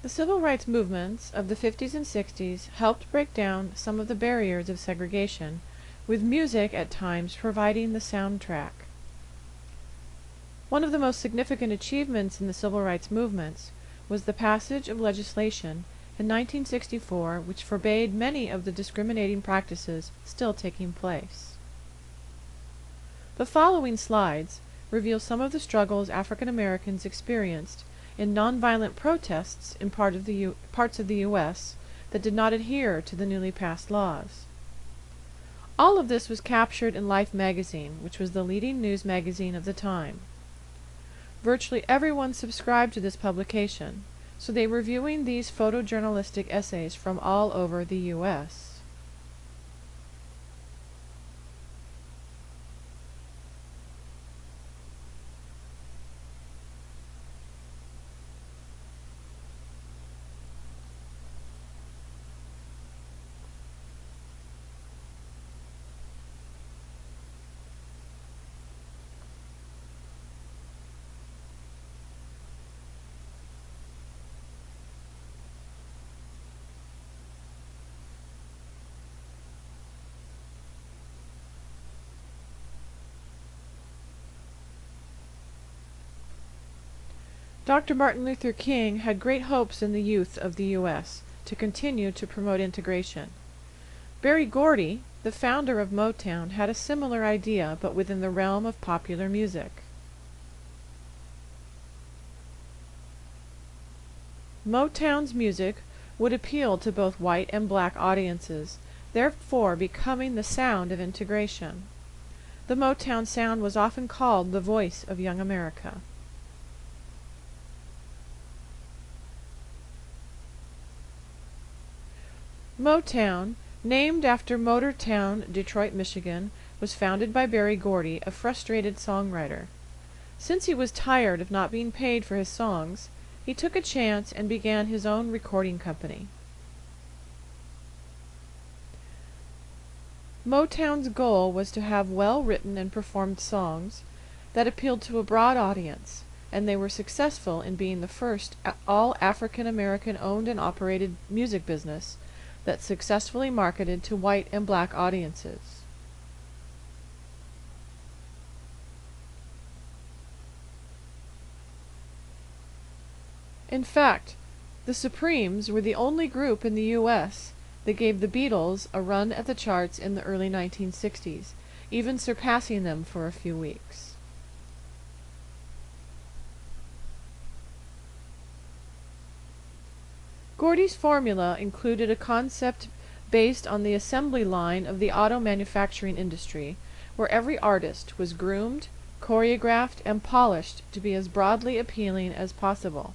The civil rights movements of the 50s and 60s helped break down some of the barriers of segregation, with music at times providing the soundtrack. One of the most significant achievements in the civil rights movements was the passage of legislation in 1964 which forbade many of the discriminating practices still taking place. The following slides reveal some of the struggles African Americans experienced in nonviolent protests in parts of the U.S. that did not adhere to the newly passed laws. All of this was captured in Life magazine, which was the leading news magazine of the time. Virtually everyone subscribed to this publication, so they were viewing these photojournalistic essays from all over the U.S. Dr. Martin Luther King had great hopes in the youth of the U.S. to continue to promote integration. Berry Gordy, the founder of Motown, had a similar idea, but within the realm of popular music. Motown's music would appeal to both white and black audiences, therefore becoming the sound of integration. The Motown sound was often called the voice of young America. Motown, named after Motortown, Detroit, Michigan, was founded by Berry Gordy, a frustrated songwriter. Since he was tired of not being paid for his songs, he took a chance and began his own recording company. Motown's goal was to have well-written and performed songs that appealed to a broad audience, and they were successful in being the first all-African-American owned and operated music business that successfully marketed to white and black audiences. In fact, the Supremes were the only group in the U.S. that gave the Beatles a run at the charts in the early 1960s, even surpassing them for a few weeks. Gordy's formula included a concept based on the assembly line of the auto manufacturing industry, where every artist was groomed, choreographed, and polished to be as broadly appealing as possible.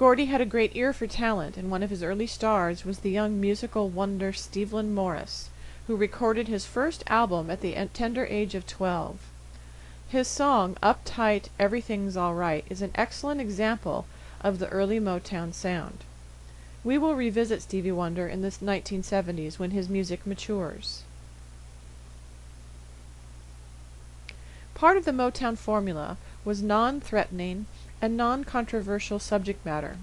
Gordy had a great ear for talent, and one of his early stars was the young musical wonder Stevland Morris, who recorded his first album at the tender age of 12. His song, Uptight, Everything's All Right, is an excellent example of the early Motown sound. We will revisit Stevie Wonder in the 1970s when his music matures. Part of the Motown formula was non-threatening and non-controversial subject matter.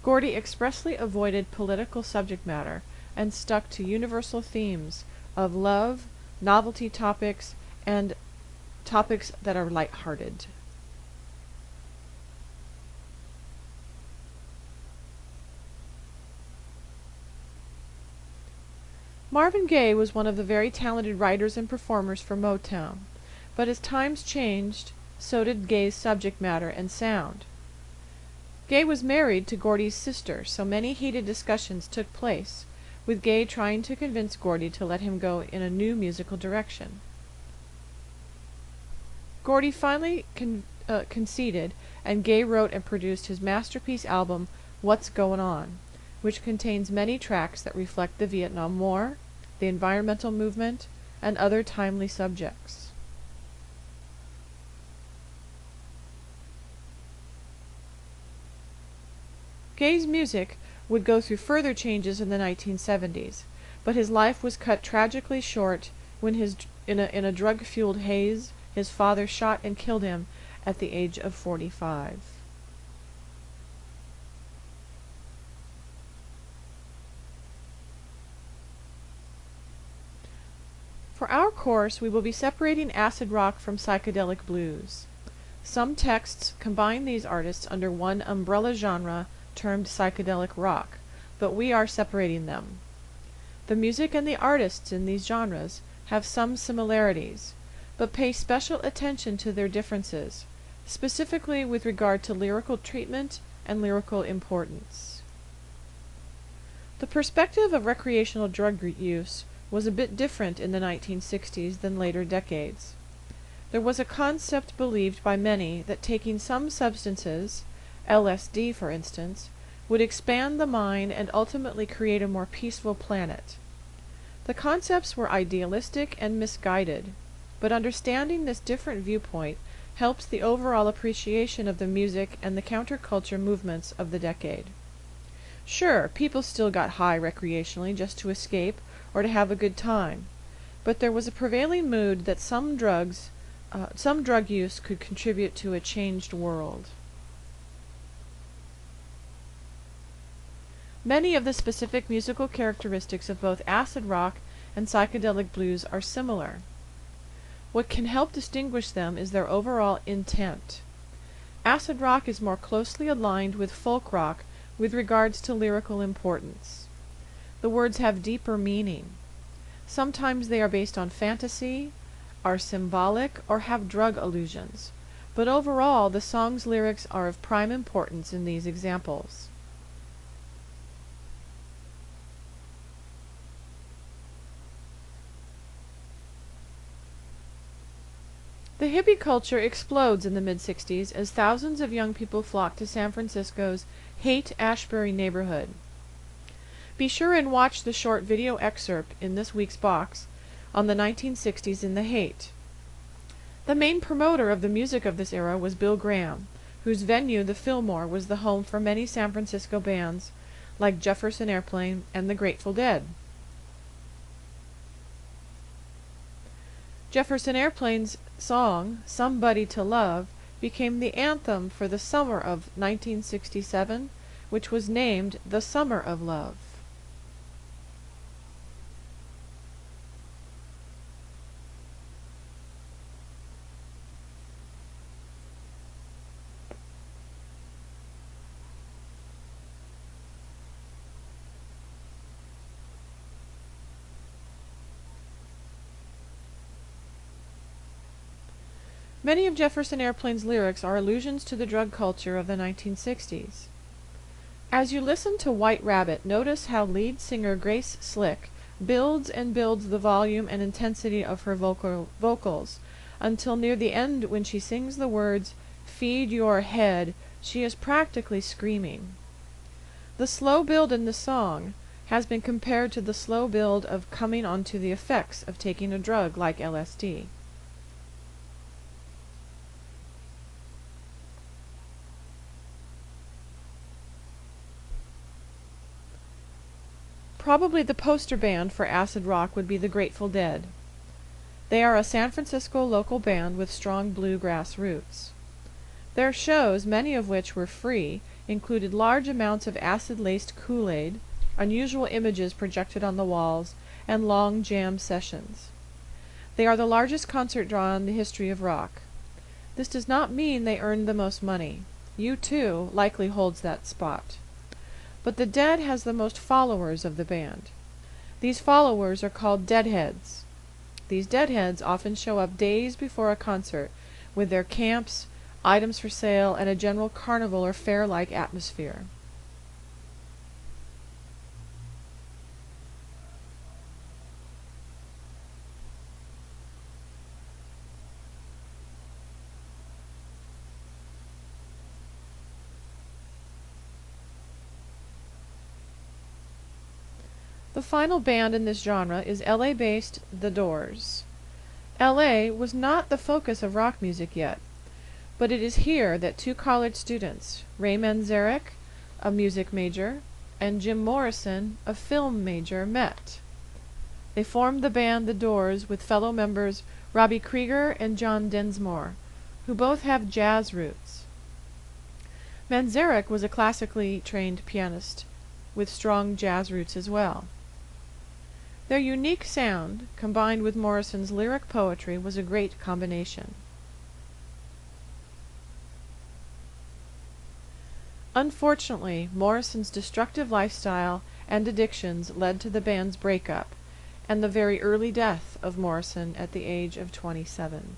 Gordy expressly avoided political subject matter and stuck to universal themes of love, novelty topics, and topics that are lighthearted. Marvin Gaye was one of the very talented writers and performers for Motown, but as times changed, so did Gaye's subject matter and sound. Gaye was married to Gordy's sister, so many heated discussions took place, with Gaye trying to convince Gordy to let him go in a new musical direction. Gordy finally conceded, and Gaye wrote and produced his masterpiece album, What's Goin' On, which contains many tracks that reflect the Vietnam War, the environmental movement, and other timely subjects. Gay's music would go through further changes in the 1970s, but his life was cut tragically short when in a drug-fueled haze, his father shot and killed him at the age of 45. For our course, we will be separating acid rock from psychedelic blues. Some texts combine these artists under one umbrella genre termed psychedelic rock, but we are separating them. The music and the artists in these genres have some similarities, but pay special attention to their differences, specifically with regard to lyrical treatment and lyrical importance. The perspective of recreational drug use was a bit different in the 1960s than later decades. There was a concept believed by many that taking some substances, LSD for instance, would expand the mind and ultimately create a more peaceful planet. The concepts were idealistic and misguided, but understanding this different viewpoint helps the overall appreciation of the music and the counterculture movements of the decade. Sure, people still got high recreationally just to escape or to have a good time, but there was a prevailing mood that some drug use could contribute to a changed world. Many of the specific musical characteristics of both acid rock and psychedelic blues are similar. What can help distinguish them is their overall intent. Acid rock is more closely aligned with folk rock with regards to lyrical importance. The words have deeper meaning. Sometimes they are based on fantasy, are symbolic, or have drug allusions, but overall the song's lyrics are of prime importance in these examples. The hippie culture explodes in the mid-60s as thousands of young people flock to San Francisco's Haight-Ashbury neighborhood. Be sure and watch the short video excerpt in this week's box on the 1960s in the Haight. The main promoter of the music of this era was Bill Graham, whose venue, the Fillmore, was the home for many San Francisco bands like Jefferson Airplane and the Grateful Dead. Jefferson Airplane's song, "Somebody to Love," became the anthem for the summer of 1967, which was named the Summer of Love. Many of Jefferson Airplane's lyrics are allusions to the drug culture of the 1960s. As you listen to White Rabbit, notice how lead singer Grace Slick builds and builds the volume and intensity of her vocals until near the end, when she sings the words, "Feed your head," she is practically screaming. The slow build in the song has been compared to the slow build of coming onto the effects of taking a drug like LSD. Probably the poster band for acid rock would be the Grateful Dead. They are a San Francisco local band with strong bluegrass roots. Their shows, many of which were free, included large amounts of acid-laced Kool-Aid, unusual images projected on the walls, and long jam sessions. They are the largest concert draw in the history of rock. This does not mean they earned the most money. U2 likely holds that spot. But the Dead has the most followers of the band. These followers are called Deadheads. These Deadheads often show up days before a concert with their camps, items for sale, and a general carnival or fair-like atmosphere. The final band in this genre is LA-based The Doors. LA was not the focus of rock music yet, but it is here that two college students, Ray Manzarek, a music major, and Jim Morrison, a film major, met. They formed the band The Doors with fellow members Robbie Krieger and John Densmore, who both have jazz roots. Manzarek was a classically trained pianist with strong jazz roots as well. Their unique sound, combined with Morrison's lyric poetry, was a great combination. Unfortunately, Morrison's destructive lifestyle and addictions led to the band's breakup and the very early death of Morrison at the age of 27.